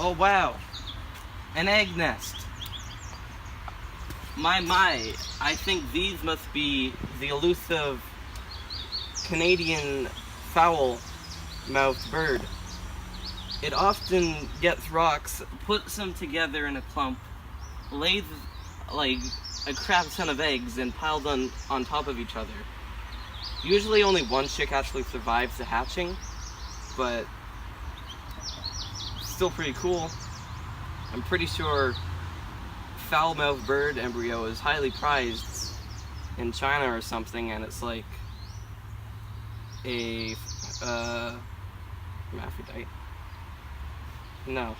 Oh wow, an egg nest. My, I think these must be the elusive Canadian foul-mouthed bird. It often gets rocks, puts them together in a clump, lays like a crap ton of eggs and piled on top of each other. Usually only one chick actually survives the hatching, but still pretty cool. I'm pretty sure foul-mouthed bird embryo is highly prized in China or something, and it's like a hermaphrodite. No.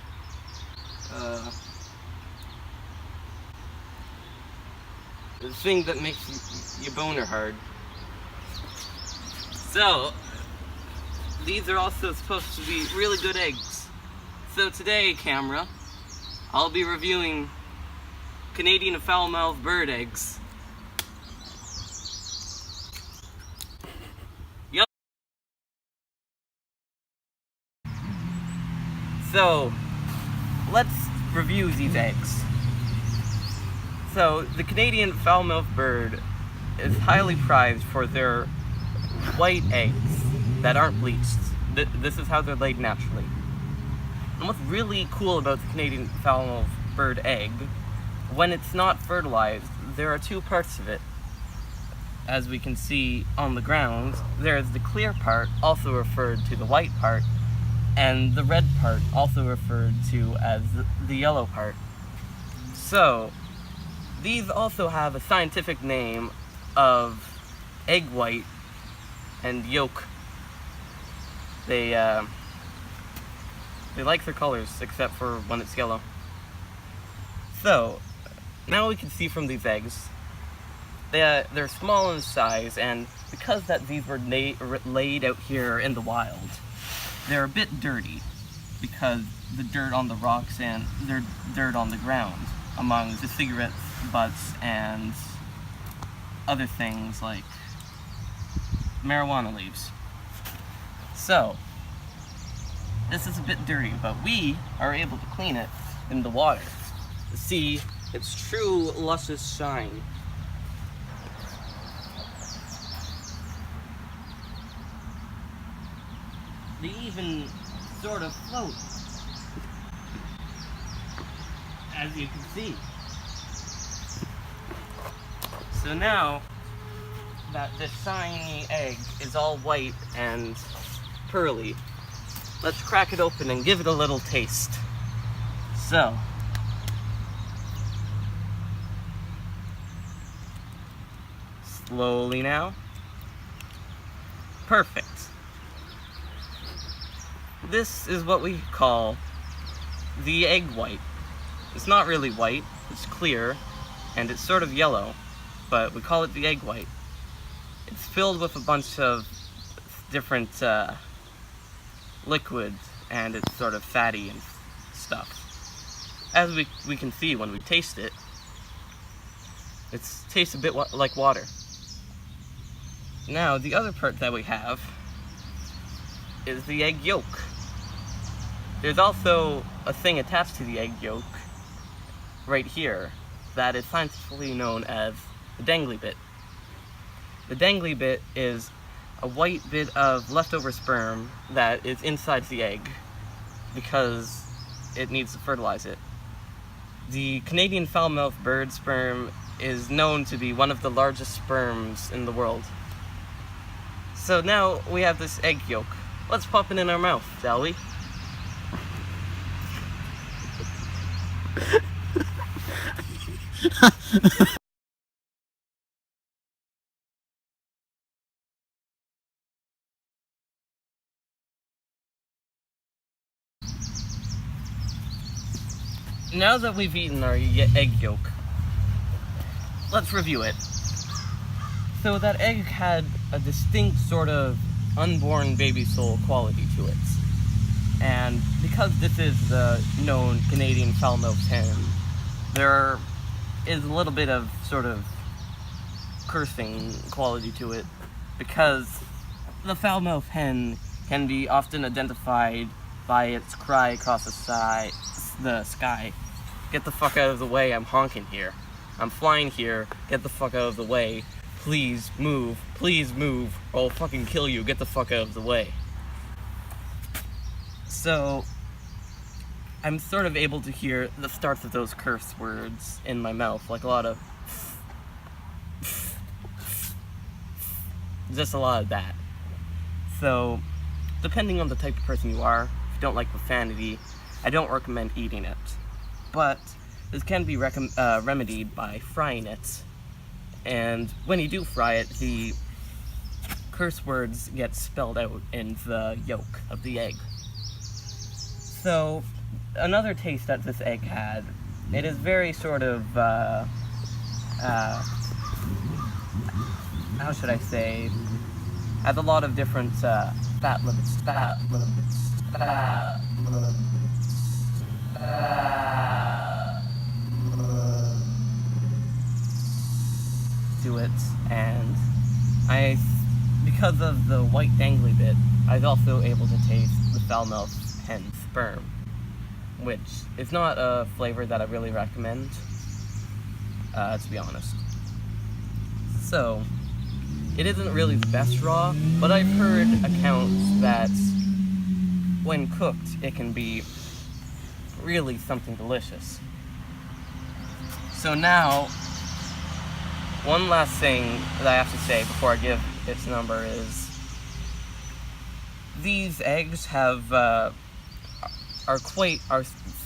The thing that makes your boner hard. So, these are also supposed to be really good eggs. So today, camera, I'll be reviewing Canadian foul-mouthed bird eggs. Yup. So, let's review these eggs. So, the Canadian foul-mouthed bird is highly prized for their white eggs that aren't bleached. This is how they're laid naturally. And what's really cool about the Canadian foul-mouthed bird egg, when it's not fertilized, there are two parts of it. As we can see on the ground, there's the clear part, also referred to the white part, and the red part, also referred to as the yellow part. So, these also have a scientific name of egg white and yolk. They like their colors, except for when it's yellow. So, now we can see from these eggs, they're small in size, and because that these were laid out here in the wild, they're a bit dirty, because the dirt on the rocks and the dirt on the ground, among the cigarette butts and other things like marijuana leaves. So, this is a bit dirty, but we are able to clean it in the water to see its true luscious shine. They even sort of float, as you can see. So now that this shiny egg is all white and pearly, let's crack it open and give it a little taste. So, slowly now. Perfect. This is what we call the egg white. It's not really white, it's clear, and it's sort of yellow, but we call it the egg white. It's filled with a bunch of different liquids, and it's sort of fatty and stuff. As we can see when we taste it, it tastes a bit like water. Now, the other part that we have is the egg yolk. There's also a thing attached to the egg yolk, right here, that is scientifically known as the dangly bit. The dangly bit is a white bit of leftover sperm that is inside the egg because it needs to fertilize it. The Canadian foul-mouthed bird sperm is known to be one of the largest sperms in the world. So now we have this egg yolk. Let's pop it in our mouth, shall we? Now that we've eaten our egg yolk, let's review it. So that egg had a distinct sort of unborn baby soul quality to it. And because this is the known Canadian foul-mouthed hen, there is a little bit of sort of cursing quality to it, because the foul-mouthed hen can be often identified by its cry across the sky. Get the fuck out of the way, I'm honking here. I'm flying here, get the fuck out of the way. Please move, or I'll fucking kill you, get the fuck out of the way. So, I'm sort of able to hear the starts of those curse words in my mouth, like a lot of just a lot of that. So, depending on the type of person you are, if you don't like profanity, I don't recommend eating it. But this can be remedied by frying it. And when you do fry it, the curse words get spelled out in the yolk of the egg. So, another taste that this egg had, it is very sort of, how should I say, has a lot of different fat limits to it, and because of the white dangly bit, I was also able to taste the foul-mouthed hen sperm, which is not a flavor that I really recommend, to be honest. So, it isn't really the best raw, but I've heard accounts that when cooked, it can be really something delicious. So now, one last thing that I have to say before I give its number is, these eggs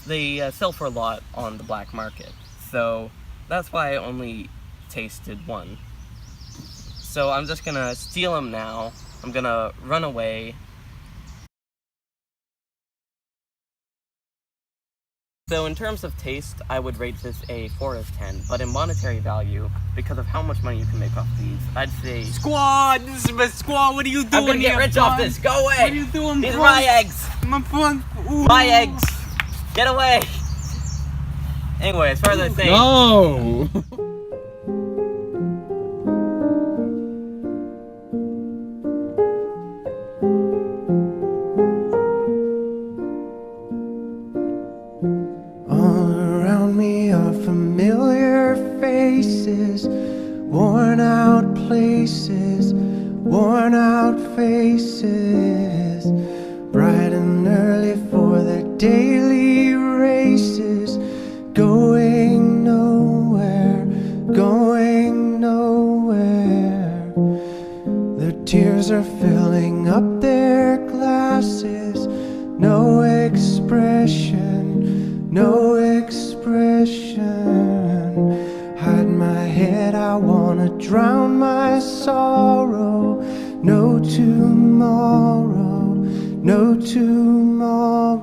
they sell for a lot on the black market. So that's why I only tasted one. So I'm just gonna steal them now. I'm gonna run away. So in terms of taste, I would rate this a 4 out of 10, but in monetary value, because of how much money you can make off these, I'd say... Squad! This is my squad, what are you doing? I'm gonna get rich off this, go away! What are you doing, These are my eggs! My fun! My eggs! Get away! Anyway, as far as I was saying... No! Worn out places, worn out faces, bright and early for their daily races, going nowhere, going nowhere. Their tears are filling up their glasses, no expression, no expression. Hide my head, I wanna drown my sorrow. No tomorrow, no tomorrow.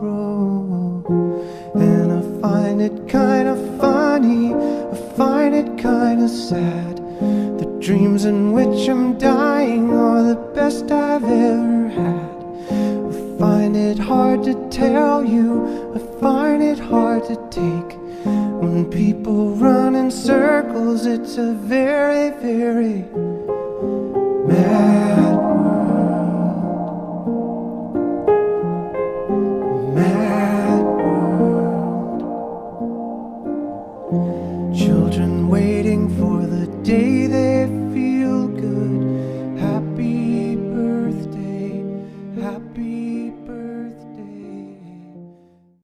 And I find it kinda funny, I find it kinda sad. The dreams in which I'm dying are the best I've ever had. I find it hard to tell you, I find it hard to take. When people run in circles, it's a very, very mad world. Mad